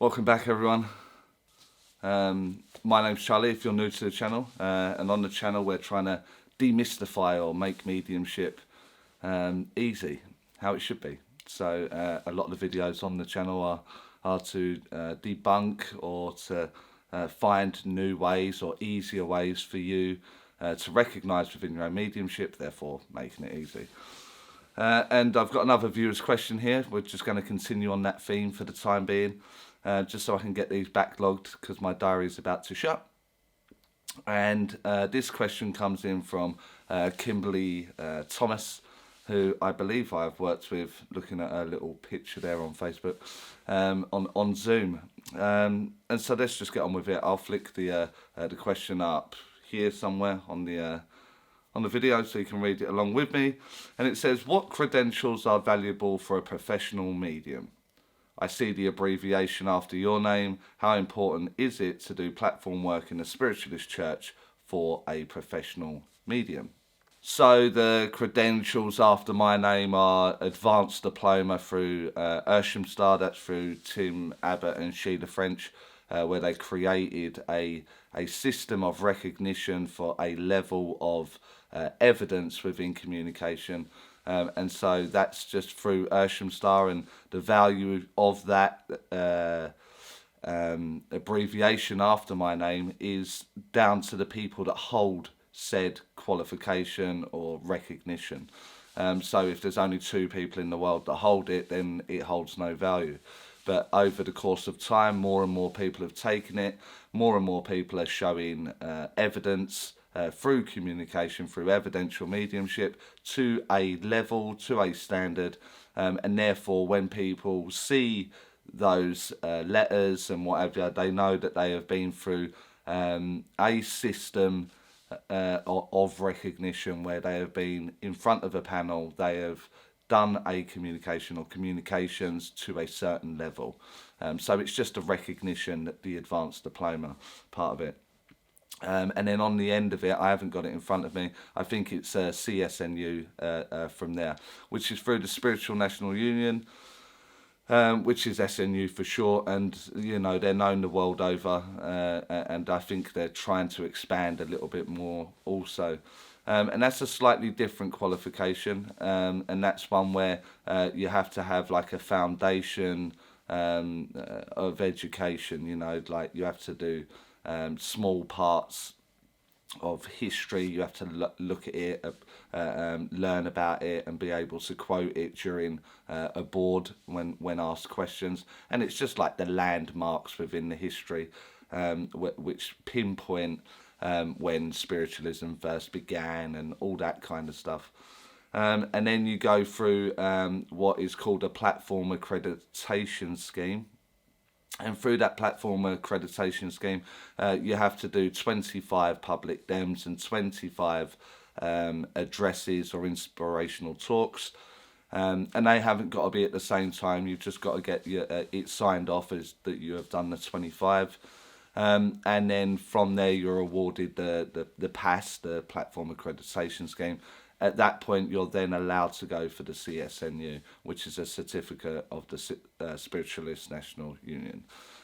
Welcome back, everyone. My name's Charlie, if you're new to the channel, and on the channel we're trying to demystify or make mediumship easy, how it should be. So a lot of the videos on the channel are to debunk or to find new ways or easier ways for you to recognise within your own mediumship, therefore making it easy. And I've got another viewer's question here. We're just going to continue on that theme for the time being, just so I can get these backlogged because my diary is about to shut. And this question comes in from Kimberly Thomas, who I believe I've worked with, looking at her little picture there on Facebook, on Zoom. And so let's just get on with it. I'll flick the question up here somewhere on the video so you can read it along with me. And it says, what credentials are valuable for a professional medium? I see the abbreviation after your name. How important is it to do platform work in a spiritualist church for a professional medium? So the credentials after my name are Advanced Diploma through Star, that's through Tim Abbott and Sheila French, where they created a system of recognition for a level of evidence within communication. And so that's just through Star, and the value of that abbreviation after my name is down to the people that hold said qualification or recognition. So if there's only 2 people in the world that hold it, then it holds no value. But over the course of time, more and more people have taken it, more and more people are showing evidence through communication, through evidential mediumship, to a level, to a standard, and therefore when people see those letters and whatever, they know that they have been through a system of recognition where they have been in front of a panel, they have done a communication or communications to a certain level. So it's just a recognition, the advanced diploma part of it. And then on the end of it, I haven't got it in front of me, I think it's CSNU from there, which is through the Spiritual National Union, which is SNU for short, and you know they're known the world over, and I think they're trying to expand a little bit more also. And that's a slightly different qualification, and that's one where you have to have like a foundation of education, you know, like you have to do small parts of history, you have to look at it, learn about it, and be able to quote it during a board when asked questions. And it's just like the landmarks within the history, which pinpoint when spiritualism first began and all that kind of stuff. And then you go through what is called a platform accreditation scheme. And through that platform accreditation scheme, you have to do 25 public dems and 25 addresses or inspirational talks. And they haven't got to be at the same time. You've just got to get it signed off as that you have done the 25. And then from there, you're awarded the PAS, the Platform Accreditation Scheme. At that point, you're then allowed to go for the CSNU, which is a certificate of the Spiritualist National Union.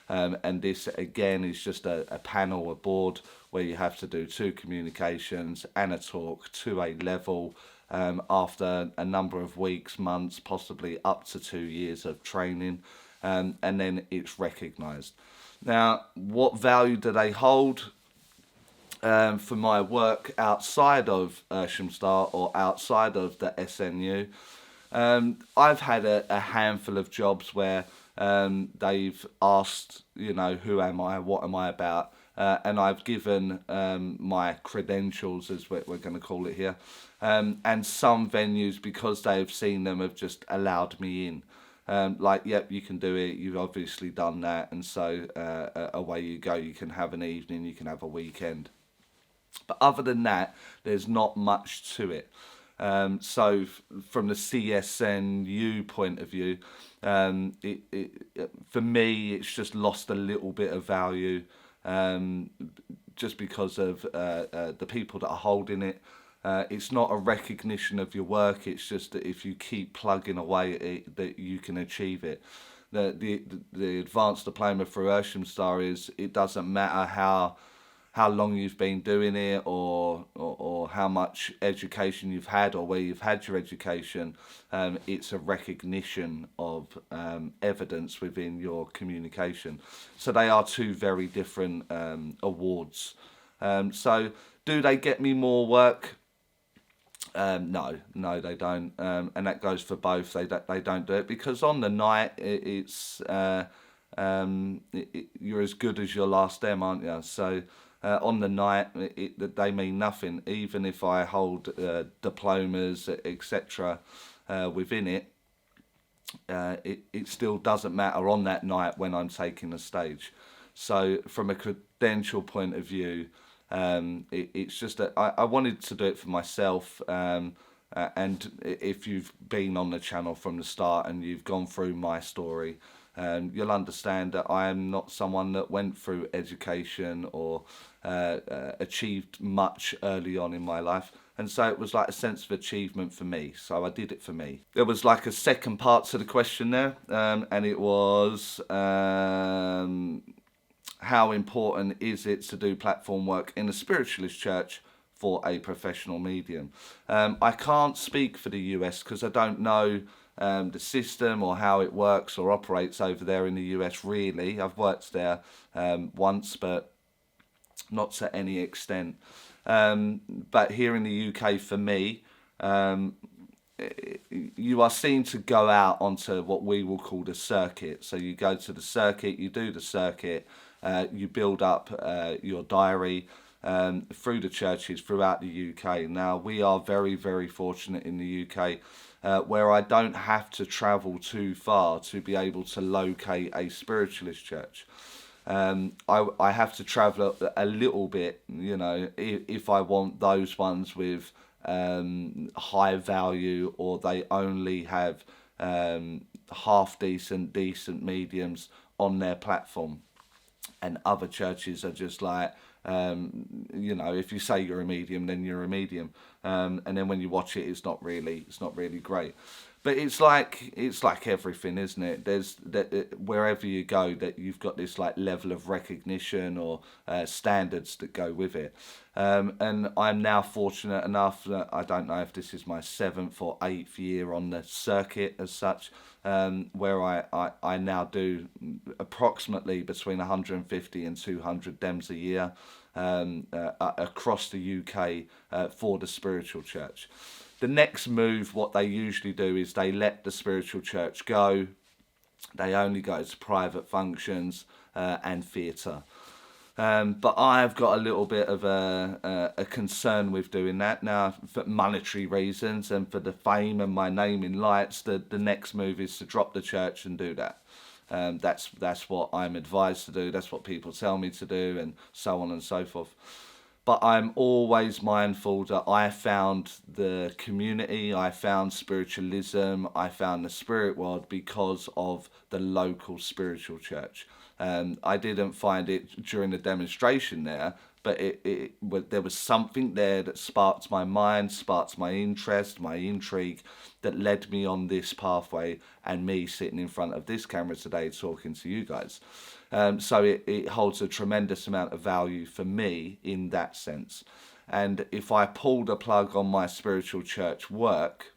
And this, again, is just a panel, a board, where you have to do 2 communications and a talk to a level after a number of weeks, months, possibly up to 2 years of training, and then it's recognised. Now, what value do they hold? For my work outside of Star or outside of the SNU, I've had a handful of jobs where they've asked, you know, who am I, what am I about, and I've given my credentials, as we're going to call it here, and some venues, because they've seen them, have just allowed me in. Like, yep, you can do it, you've obviously done that, and so away you go. You can have an evening, you can have a weekend. But other than that, there's not much to it. So from the CSNU point of view, for me, it's just lost a little bit of value, just because of the people that are holding it. It's not a recognition of your work, it's just that if you keep plugging away at it, that you can achieve it. the advanced diploma through Star is, it doesn't matter how long you've been doing it, or how much education you've had, or where you've had your education. It's a recognition of evidence within your communication. So they are two very different awards. So do they get me more work? No, they don't, and that goes for both. They don't do it because on the night you're as good as your last dem, aren't you? So on the night they mean nothing. Even if I hold diplomas, etc., within it, it still doesn't matter on that night when I'm taking the stage. So from a credential point of view, it's just that I wanted to do it for myself. And if you've been on the channel from the start and you've gone through my story, you'll understand that I am not someone that went through education or achieved much early on in my life. And so it was like a sense of achievement for me. So I did it for me. There was like a second part to the question there, and it was how important is it to do platform work in a spiritualist church for a professional medium? I can't speak for the US because I don't know the system or how it works or operates over there in the US really. I've worked there once, but not to any extent. But here in the UK, for me, you are seen to go out onto what we will call the circuit. So you go to the circuit, you do the circuit, you build up your diary through the churches throughout the UK. Now, we are very, very fortunate in the UK where I don't have to travel too far to be able to locate a spiritualist church. I have to travel a little bit, if I want those ones with high value, or they only have half decent mediums on their platform. And other churches are just like, if you say you're a medium, then you're a medium, and then when you watch it, it's not really great. But it's like everything, isn't it? There's that wherever you go, that you've got this like level of recognition or standards that go with it. And I'm now fortunate enough that I don't know if this is my 7th or 8th year on the circuit as such, where I now do approximately between 150 and 200 dems a year across the UK for the spiritual church. The next move, what they usually do is they let the spiritual church go. They only go to private functions and theatre. But I've got a little bit of a concern with doing that now, for monetary reasons and for the fame and my name in lights. The next move is to drop the church and do that. That's what I'm advised to do. That's what people tell me to do, and so on and so forth. But I'm always mindful that I found the community, I found spiritualism, I found the spirit world because of the local spiritual church. I didn't find it during the demonstration there, but there was something there that sparked my mind, sparked my interest, my intrigue, that led me on this pathway, and me sitting in front of this camera today talking to you guys. So it holds a tremendous amount of value for me in that sense. And if I pull the plug on my spiritual church work,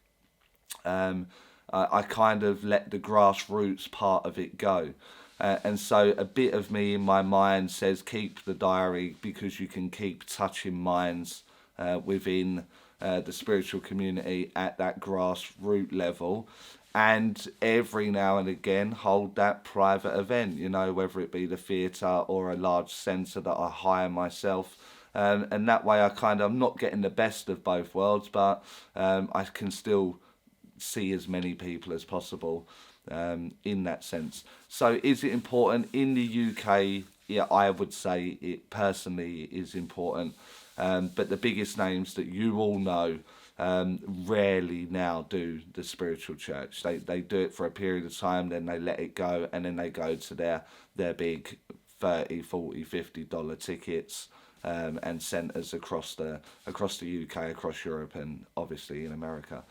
I kind of let the grassroots part of it go. And so a bit of me in my mind says keep the diary, because you can keep touching minds within the spiritual community at that grassroots level. And every now and again hold that private event, whether it be the theatre or a large centre that I hire myself. And that way I'm not getting the best of both worlds, but I can still see as many people as possible in that sense. So is it important in the UK? Yeah, I would say it personally is important. But the biggest names that you all know rarely now do the spiritual church. They do it for a period of time, then they let it go, and then they go to their big $30, $40, $50 tickets and centres across the UK, across Europe, and obviously in America.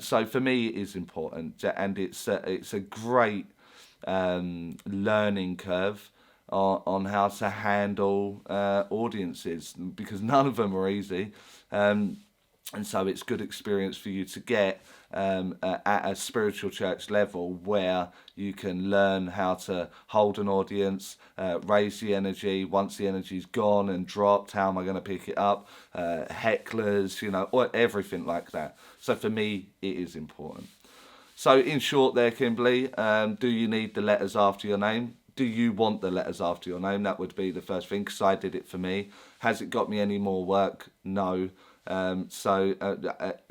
So for me, it is important, and it's a great learning curve on how to handle audiences, because none of them are easy. And so it's good experience for you to get at a spiritual church level, where you can learn how to hold an audience, raise the energy. Once the energy's gone and dropped, how am I going to pick it up? Hecklers, or everything like that. So for me, it is important. So in short there, Kimberly, do you need the letters after your name? Do you want the letters after your name? That would be the first thing, because I did it for me. Has it got me any more work? No.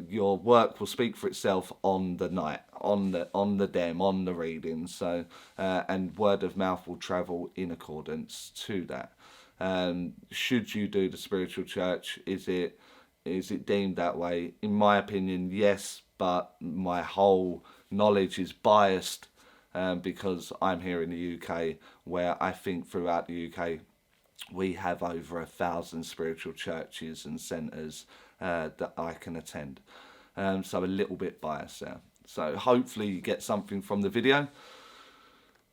Your work will speak for itself on the night, on the reading. So and word of mouth will travel in accordance to that. Should you do the spiritual church? Is it deemed that way? In my opinion, yes, but my whole knowledge is biased because I'm here in the UK, where I think throughout the UK we have over 1,000 spiritual churches and centres that I can attend. So a little bit biased there. So hopefully you get something from the video.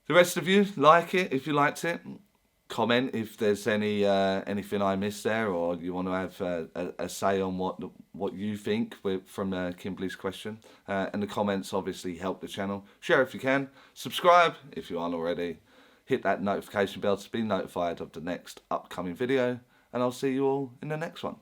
The rest of you, like it if you liked it. Comment if there's anything I missed there, or you want to have a say on what you think from Kimberly's question. And the comments obviously help the channel. Share if you can. Subscribe if you aren't already. Hit that notification bell to be notified of the next upcoming video. And I'll see you all in the next one.